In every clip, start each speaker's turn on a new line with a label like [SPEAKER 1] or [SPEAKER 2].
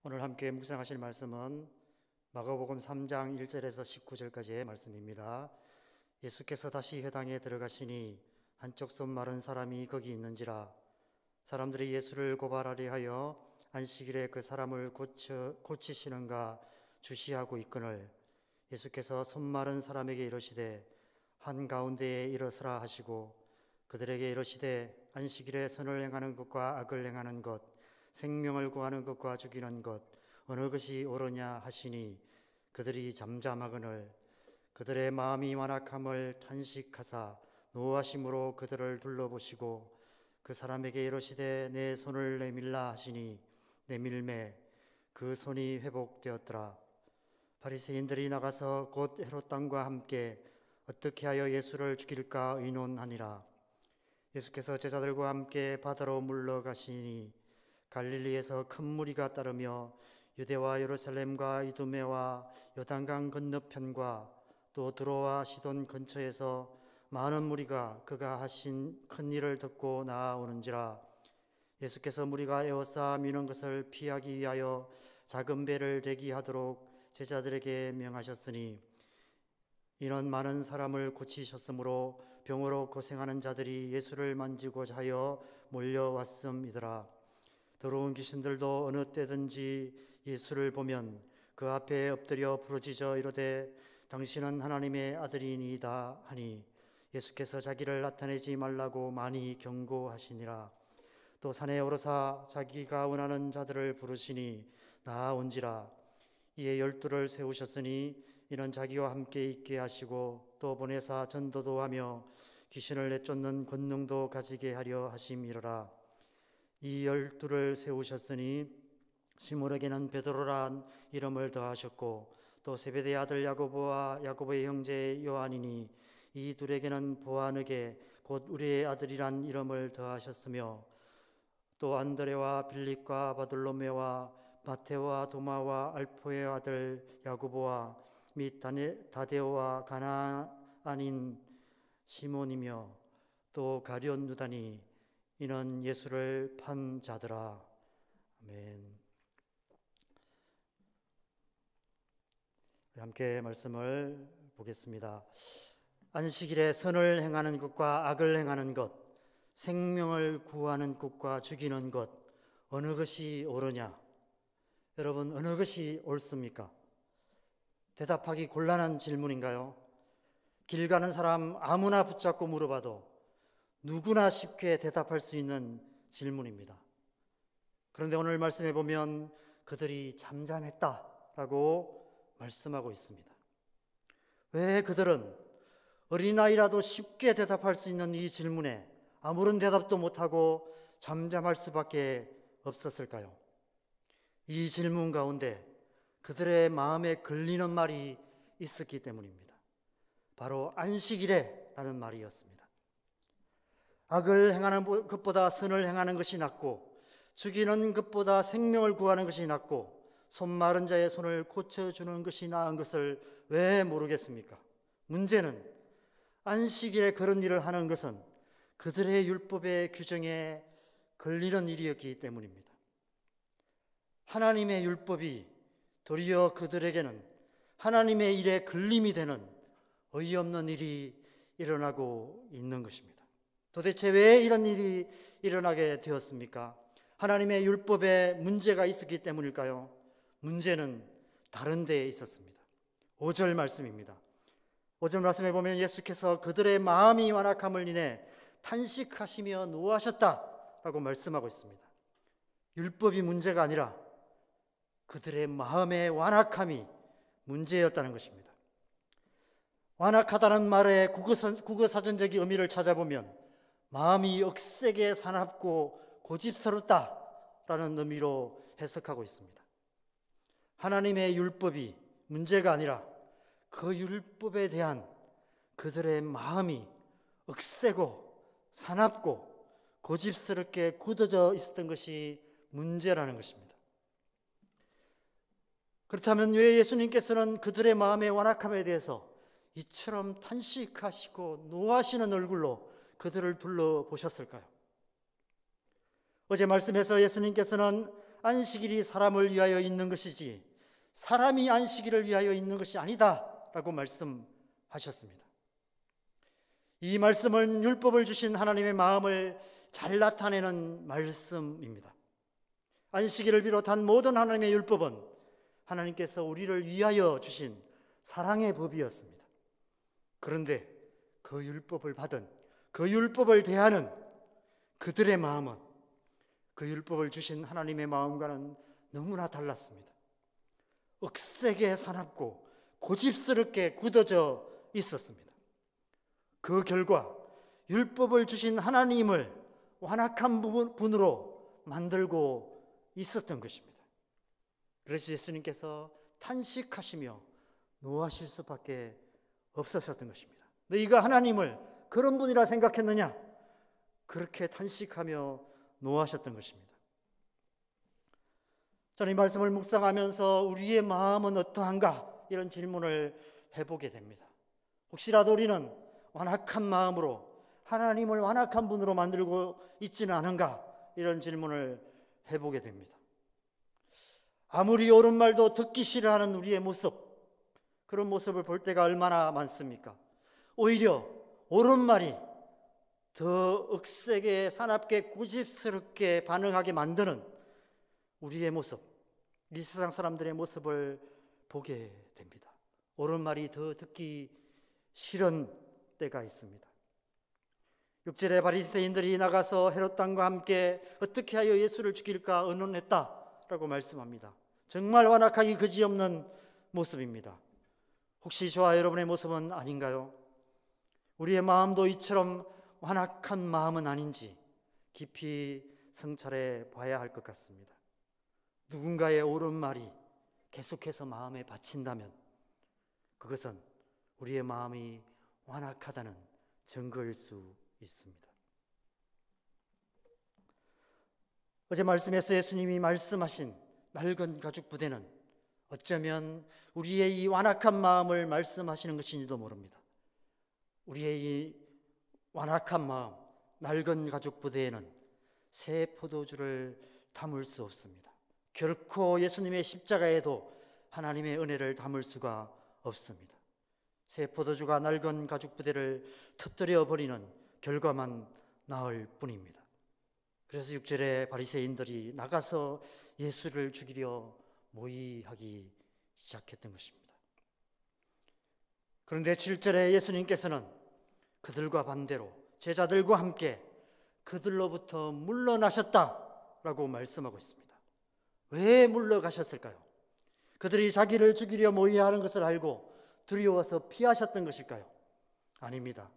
[SPEAKER 1] 오늘 함께 묵상하실 말씀은 마가복음 3장 1절에서 19절까지의 말씀입니다. 예수께서 다시 회당에 들어가시니 한쪽 손 마른 사람이 거기 있는지라. 사람들이 예수를 고발하려 하여 안식일에 그 사람을 고치시는가 주시하고 있거늘 예수께서 손 마른 사람에게 이르시되 한가운데에 일어서라 하시고 그들에게 이르시되 안식일에 선을 행하는 것과 악을 행하는 것, 생명을 구하는 것과 죽이는 것 어느 것이 옳으냐 하시니 그들이 잠잠하거늘 그들의 마음이 완악함을 탄식하사 노하심으로 그들을 둘러보시고 그 사람에게 이르시되 내 손을 내밀라 하시니 내밀매 그 손이 회복되었더라. 바리새인들이 나가서 곧 헤롯 왕과 함께 어떻게 하여 예수를 죽일까 의논하니라. 예수께서 제자들과 함께 바다로 물러가시니 갈릴리에서 큰 무리가 따르며 유대와 예루살렘과 이두메와 요단강 건너편과 또 드로와 시돈 근처에서 많은 무리가 그가 하신 큰 일을 듣고 나아오는지라. 예수께서 무리가 에워싸 미는 것을 피하기 위하여 작은 배를 대기하도록 제자들에게 명하셨으니 이런 많은 사람을 고치셨으므로 병으로 고생하는 자들이 예수를 만지고자 하여 몰려왔음이더라. 더러운 귀신들도 어느 때든지 예수를 보면 그 앞에 엎드려 부르짖어 이르되 당신은 하나님의 아들이니이다 하니 예수께서 자기를 나타내지 말라고 많이 경고하시니라. 또 산에 오르사 자기가 원하는 자들을 부르시니 나아온지라. 이에 12를 세우셨으니 이는 자기와 함께 있게 하시고 또 보내사 전도도 하며 귀신을 내쫓는 권능도 가지게 하려 하심이로라. 이 12를 세우셨으니 시몬에게는 베드로란 이름을 더하셨고 또 세베대의 아들 야고보와 야고보의 형제 요한이니 이 둘에게는 보아느게 곧 우리의 아들이란 이름을 더하셨으며 또 안드레와 빌립과 바돌로메와 마테오와 도마와 알포의 아들 야고보와 및 다데오와 가나안인 시몬이며 또 가룟 유다니 이는 예수를 판 자더라. 아멘. 함께 말씀을 보겠습니다. 안식일에 선을 행하는 것과 악을 행하는 것, 생명을 구하는 것과 죽이는 것 어느 것이 옳으냐? 여러분, 어느 것이 옳습니까? 대답하기 곤란한 질문인가요? 길 가는 사람 아무나 붙잡고 물어봐도 누구나 쉽게 대답할 수 있는 질문입니다. 그런데 오늘 말씀해 보면 그들이 잠잠했다라고 말씀하고 있습니다. 왜 그들은 어린아이라도 쉽게 대답할 수 있는 이 질문에 아무런 대답도 못하고 잠잠할 수밖에 없었을까요? 이 질문 가운데 그들의 마음에 걸리는 말이 있었기 때문입니다. 바로 안식일에라는 말이었습니다. 악을 행하는 것보다 선을 행하는 것이 낫고 죽이는 것보다 생명을 구하는 것이 낫고 손 마른 자의 손을 고쳐주는 것이 나은 것을 왜 모르겠습니까? 문제는 안식일에 그런 일을 하는 것은 그들의 율법의 규정에 걸리는 일이었기 때문입니다. 하나님의 율법이 도리어 그들에게는 하나님의 일에 걸림이 되는 어이없는 일이 일어나고 있는 것입니다. 도대체 왜 이런 일이 일어나게 되었습니까? 하나님의 율법에 문제가 있었기 때문일까요? 문제는 다른 데에 있었습니다. 5절 말씀입니다. 5절 말씀에 보면 예수께서 그들의 마음이 완악함을 인해 탄식하시며 노하셨다라고 말씀하고 있습니다. 율법이 문제가 아니라 그들의 마음의 완악함이 문제였다는 것입니다. 완악하다는 말의 국어사전적인 의미를 찾아보면 마음이 억세게 사납고 고집스럽다라는 의미로 해석하고 있습니다. 하나님의 율법이 문제가 아니라 그 율법에 대한 그들의 마음이 억세고 사납고 고집스럽게 굳어져 있었던 것이 문제라는 것입니다. 그렇다면 왜 예수님께서는 그들의 마음의 완악함에 대해서 이처럼 탄식하시고 노하시는 얼굴로 그들을 둘러보셨을까요? 어제 말씀에서 예수님께서는 안식일이 사람을 위하여 있는 것이지 사람이 안식일을 위하여 있는 것이 아니다라고 말씀하셨습니다. 이 말씀은 율법을 주신 하나님의 마음을 잘 나타내는 말씀입니다. 안식일을 비롯한 모든 하나님의 율법은 하나님께서 우리를 위하여 주신 사랑의 법이었습니다. 그런데 그 율법을 받은, 그 율법을 대하는 그들의 마음은 그 율법을 주신 하나님의 마음과는 너무나 달랐습니다. 억세게 사납고 고집스럽게 굳어져 있었습니다. 그 결과 율법을 주신 하나님을 완악한 분으로 만들고 있었던 것입니다. 그래서 예수님께서 탄식하시며 노하실 수밖에 없었던 것입니다. 너희가 하나님을 그런 분이라 생각했느냐? 그렇게 탄식하며 노하셨던 것입니다. 저는 이 말씀을 묵상하면서 우리의 마음은 어떠한가? 이런 질문을 해보게 됩니다. 혹시라도 우리는 완악한 마음으로 하나님을 완악한 분으로 만들고 있지는 않은가? 이런 질문을 해보게 됩니다. 아무리 옳은 말도 듣기 싫어하는 우리의 모습, 그런 모습을 볼 때가 얼마나 많습니까? 오히려 옳은 말이 더 억세게 사납게 고집스럽게 반응하게 만드는 우리의 모습, 이 세상 사람들의 모습을 보게 됩니다. 옳은 말이 더 듣기 싫은 때가 있습니다. 6절에 바리새인들이 나가서 헤롯 왕과 함께 어떻게 하여 예수를 죽일까 의논했다라고 말씀합니다. 정말 완악하기 그지없는 모습입니다. 혹시 저와 여러분의 모습은 아닌가요? 우리의 마음도 이처럼 완악한 마음은 아닌지 깊이 성찰해 봐야 할 것 같습니다. 누군가의 옳은 말이 계속해서 마음에 받친다면 그것은 우리의 마음이 완악하다는 증거일 수 있습니다. 어제 말씀에서 예수님이 말씀하신 낡은 가죽 부대는 어쩌면 우리의 이 완악한 마음을 말씀하시는 것인지도 모릅니다. 우리의 이 완악한 마음, 낡은 가죽 부대에는 새 포도주를 담을 수 없습니다. 결코 예수님의 십자가에도 하나님의 은혜를 담을 수가 없습니다. 새 포도주가 낡은 가죽 부대를 터뜨려 버리는 결과만 나을 뿐입니다. 그래서 6절에 바리새인들이 나가서 예수를 죽이려 모의하기 시작했던 것입니다. 그런데 7절에 예수님께서는 그들과 반대로 제자들과 함께 그들로부터 물러나셨다라고 말씀하고 있습니다. 왜 물러가셨을까요? 그들이 자기를 죽이려 모의하는 것을 알고 두려워서 피하셨던 것일까요? 아닙니다.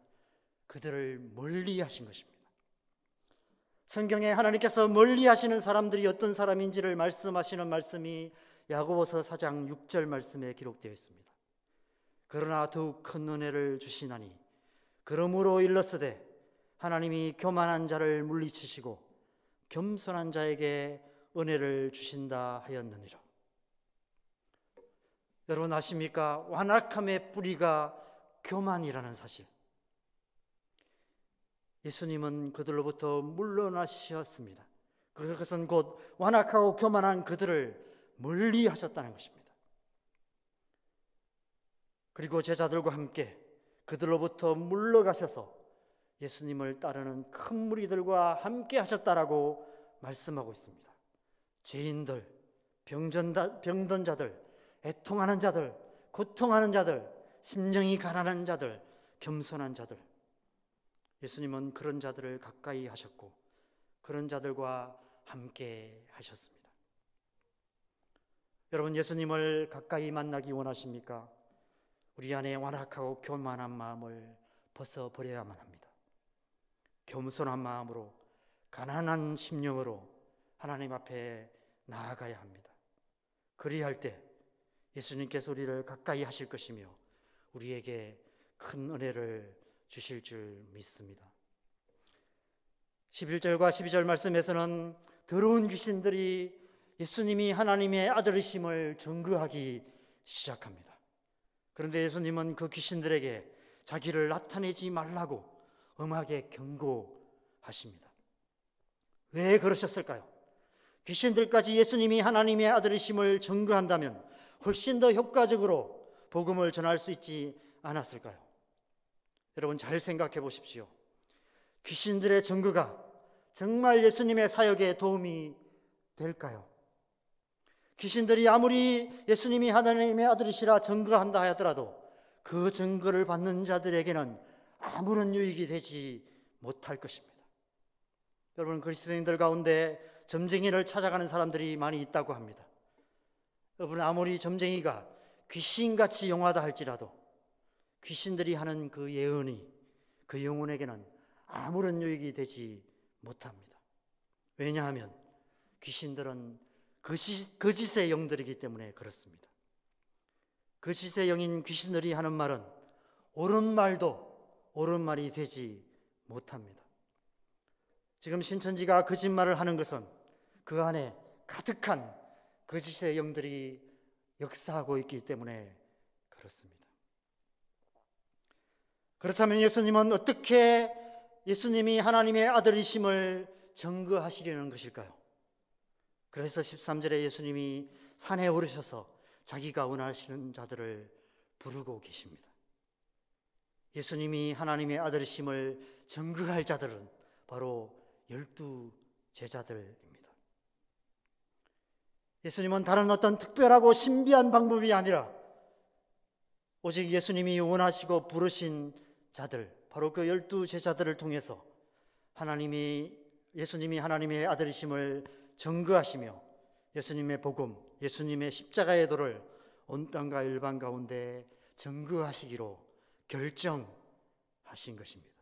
[SPEAKER 1] 그들을 멀리 하신 것입니다. 성경에 하나님께서 멀리 하시는 사람들이 어떤 사람인지를 말씀하시는 말씀이 야고보서 4장 6절 말씀에 기록되어 있습니다. 그러나 더욱 큰 은혜를 주시나니 그러므로 일렀으되 하나님이 교만한 자를 물리치시고 겸손한 자에게 은혜를 주신다 하였느니라. 여러분 아십니까? 완악함의 뿌리가 교만이라는 사실. 예수님은 그들로부터 물러나셨습니다. 그것은 곧 완악하고 교만한 그들을 멀리 하셨다는 것입니다. 그리고 제자들과 함께 그들로부터 물러가셔서 예수님을 따르는 큰 무리들과 함께 하셨다라고 말씀하고 있습니다. 죄인들, 병든 자들, 애통하는 자들, 고통하는 자들, 심령이 가난한 자들, 겸손한 자들, 예수님은 그런 자들을 가까이 하셨고 그런 자들과 함께 하셨습니다. 여러분 예수님을 가까이 만나기 원하십니까? 우리 안에 완악하고 교만한 마음을 벗어버려야만 합니다. 겸손한 마음으로 가난한 심령으로 하나님 앞에 나아가야 합니다. 그리할 때 예수님께서 우리를 가까이 하실 것이며 우리에게 큰 은혜를 주실 줄 믿습니다. 11절과 12절 말씀에서는 더러운 귀신들이 예수님이 하나님의 아들이심을 증거하기 시작합니다. 그런데 예수님은 그 귀신들에게 자기를 나타내지 말라고 엄하게 경고하십니다. 왜 그러셨을까요? 귀신들까지 예수님이 하나님의 아들이심을 증거한다면 훨씬 더 효과적으로 복음을 전할 수 있지 않았을까요? 여러분 잘 생각해 보십시오. 귀신들의 증거가 정말 예수님의 사역에 도움이 될까요? 귀신들이 아무리 예수님이 하나님의 아들이시라 증거한다 하더라도 그 증거를 받는 자들에게는 아무런 유익이 되지 못할 것입니다. 여러분, 그리스도인들 가운데 점쟁이를 찾아가는 사람들이 많이 있다고 합니다. 여러분, 아무리 점쟁이가 귀신같이 용하다 할지라도 귀신들이 하는 그 예언이 그 영혼에게는 아무런 유익이 되지 못합니다. 왜냐하면 귀신들은 거짓의 영들이기 때문에 그렇습니다. 거짓의 영인 귀신들이 하는 말은 옳은 말도 옳은 말이 되지 못합니다. 지금 신천지가 거짓말을 하는 것은 그 안에 가득한 거짓의 영들이 역사하고 있기 때문에 그렇습니다. 그렇다면 예수님은 어떻게 예수님이 하나님의 아들이심을 증거하시려는 것일까요? 그래서 13절에 예수님이 산에 오르셔서 자기가 원하시는 자들을 부르고 계십니다. 예수님이 하나님의 아들이심을 증거할 자들은 바로 12 제자들입니다. 예수님은 다른 어떤 특별하고 신비한 방법이 아니라 오직 예수님이 원하시고 부르신 자들, 바로 그 12 제자들을 통해서 예수님이 하나님의 아들이심을 증거하시며 예수님의 복음, 예수님의 십자가의 도를 온 땅과 일반 가운데 증거하시기로 결정하신 것입니다.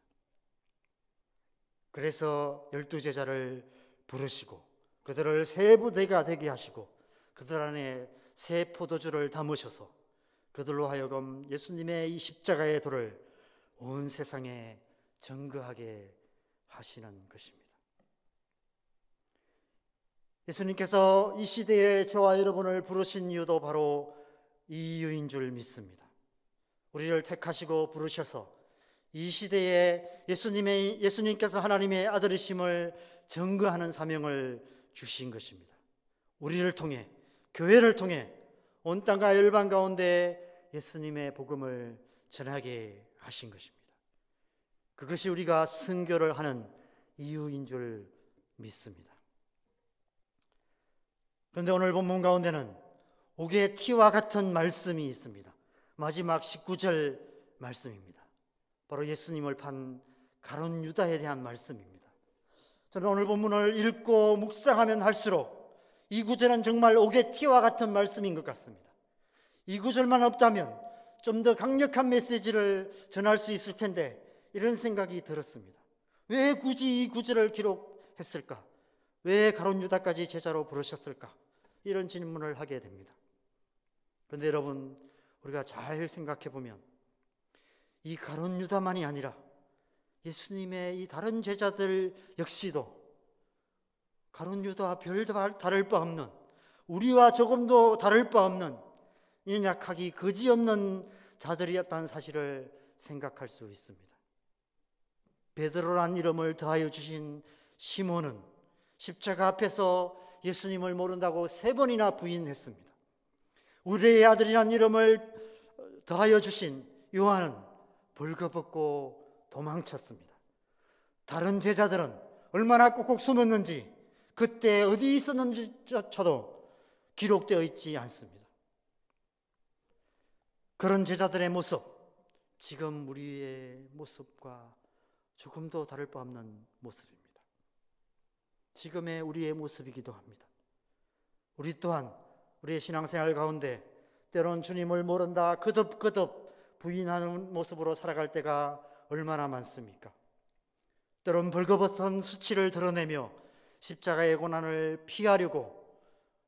[SPEAKER 1] 그래서 12 제자를 부르시고 그들을 세 부대가 되게 하시고 그들 안에 새 포도주를 담으셔서 그들로 하여금 예수님의 이 십자가의 도를 온 세상에 증거하게 하시는 것입니다. 예수님께서 이 시대에 저와 여러분을 부르신 이유도 바로 이 이유인 줄 믿습니다. 우리를 택하시고 부르셔서 이 시대에 예수님께서 하나님의 아들이심을 증거하는 사명을 주신 것입니다. 우리를 통해, 교회를 통해 온 땅과 열방 가운데 예수님의 복음을 전하게 하신 것입니다. 그것이 우리가 선교를 하는 이유인 줄 믿습니다. 그런데 오늘 본문 가운데는 옥의 티와 같은 말씀이 있습니다. 마지막 19절 말씀입니다. 바로 예수님을 판 가룟 유다에 대한 말씀입니다. 저는 오늘 본문을 읽고 묵상하면 할수록 이 구절은 정말 옥의 티와 같은 말씀인 것 같습니다. 이 구절만 없다면 좀 더 강력한 메시지를 전할 수 있을 텐데 이런 생각이 들었습니다. 왜 굳이 이 구절을 기록했을까? 왜 가룟 유다까지 제자로 부르셨을까? 이런 질문을 하게 됩니다. 그런데 여러분, 우리가 잘 생각해 보면 이 가룟 유다만이 아니라 예수님의 이 다른 제자들 역시도 가룟 유다와 별 다를 바 없는, 우리와 조금도 다를 바 없는 연약하기 그지없는 자들이었다는 사실을 생각할 수 있습니다. 베드로란 이름을 더하여 주신 시몬은 십자가 앞에서 예수님을 모른다고 3번이나 부인했습니다. 우리의 아들이란 이름을 더하여 주신 요한은 벌거벗고 도망쳤습니다. 다른 제자들은 얼마나 꼭꼭 숨었는지 그때 어디 있었는지조차도 기록되어 있지 않습니다. 그런 제자들의 모습, 지금 우리의 모습과 조금도 다를 바 없는 모습입니다. 지금의 우리의 모습이기도 합니다. 우리 또한 우리의 신앙생활 가운데 때론 주님을 모른다 거듭거듭 부인하는 모습으로 살아갈 때가 얼마나 많습니까? 때론 벌거벗은 수치를 드러내며 십자가의 고난을 피하려고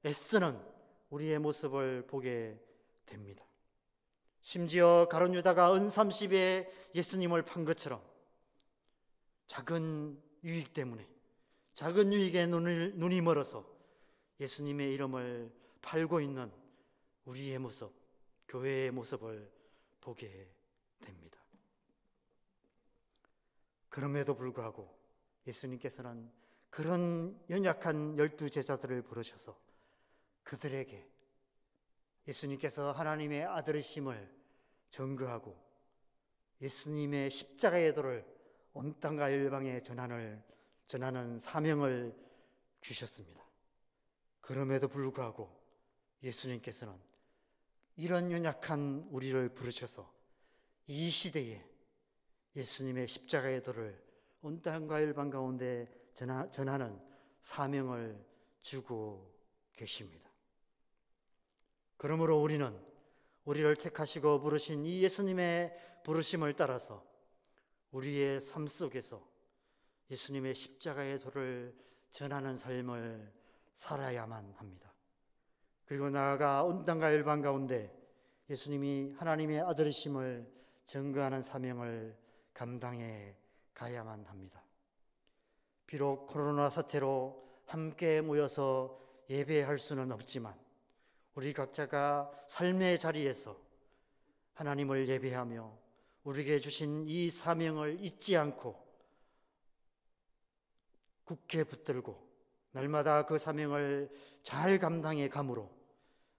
[SPEAKER 1] 애쓰는 우리의 모습을 보게 됩니다. 심지어 가룟 유다가 은 30에 예수님을 판 것처럼 작은 유익 때문에, 작은 유익에 눈이 멀어서 예수님의 이름을 팔고 있는 우리의 모습, 교회의 모습을 보게 됩니다. 그럼에도 불구하고 예수님께서는 그런 연약한 12제자들을 부르셔서 그들에게 예수님께서 하나님의 아들이심을 증거하고 예수님의 십자가의 도를 온 땅과 열방에 전하는 사명을 주셨습니다. 그럼에도 불구하고 예수님께서는 이런 연약한 우리를 부르셔서 이 시대에 예수님의 십자가의 도를 온 땅과 열방 가운데 전하는 사명을 주고 계십니다. 그러므로 우리를 택하시고 부르신 이 예수님의 부르심을 따라서 우리의 삶 속에서 예수님의 십자가의 도를 전하는 삶을 살아야만 합니다. 그리고 나아가 온 땅과 열방 가운데 예수님이 하나님의 아들이심을 증거하는 사명을 감당해 가야만 합니다. 비록 코로나 사태로 함께 모여서 예배할 수는 없지만 우리 각자가 삶의 자리에서 하나님을 예배하며 우리에게 주신 이 사명을 잊지 않고 굳게 붙들고 날마다 그 사명을 잘 감당해 감으로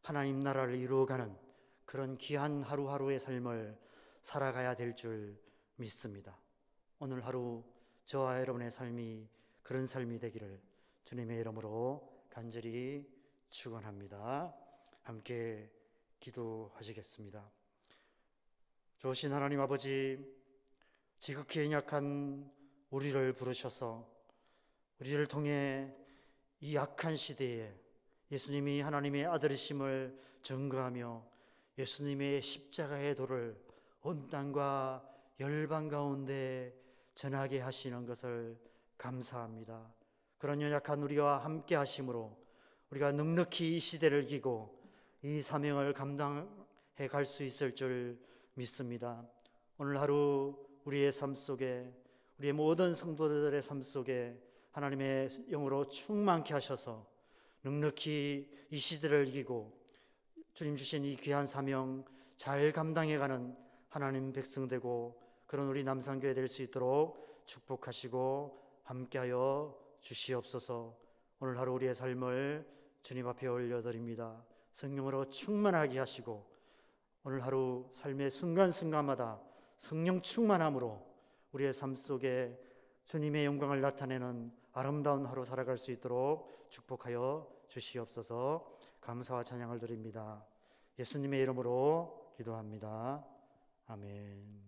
[SPEAKER 1] 하나님 나라를 이루어가는 그런 귀한 하루하루의 삶을 살아가야 될 줄 믿습니다. 오늘 하루 저와 여러분의 삶이 그런 삶이 되기를 주님의 이름으로 간절히 축원합니다. 함께 기도하시겠습니다. 좋으신 하나님 아버지, 지극히 연약한 우리를 부르셔서 우리를 통해 이 악한 시대에 예수님이 하나님의 아들이심을 증거하며 예수님의 십자가의 도를 온 땅과 열방 가운데 전하게 하시는 것을 감사합니다. 그런 연약한 우리와 함께 하심으로 우리가 넉넉히 이 시대를 이기고 이 사명을 감당해 갈 수 있을 줄 믿습니다. 오늘 하루 우리의 삶 속에 우리의 모든 성도들의 삶 속에 하나님의 영으로 충만케 하셔서 넉넉히 이 시대를 이기고 주님 주신 이 귀한 사명 잘 감당해가는 하나님 백성 되고 그런 우리 남산교회 될 수 있도록 축복하시고 함께하여 주시옵소서. 오늘 하루 우리의 삶을 주님 앞에 올려드립니다. 성령으로 충만하게 하시고 오늘 하루 삶의 순간순간마다 성령 충만함으로 우리의 삶 속에 주님의 영광을 나타내는 아름다운 하루 살아갈 수 있도록 축복하여 주시옵소서. 감사와 찬양을 드립니다. 예수님의 이름으로 기도합니다. 아멘.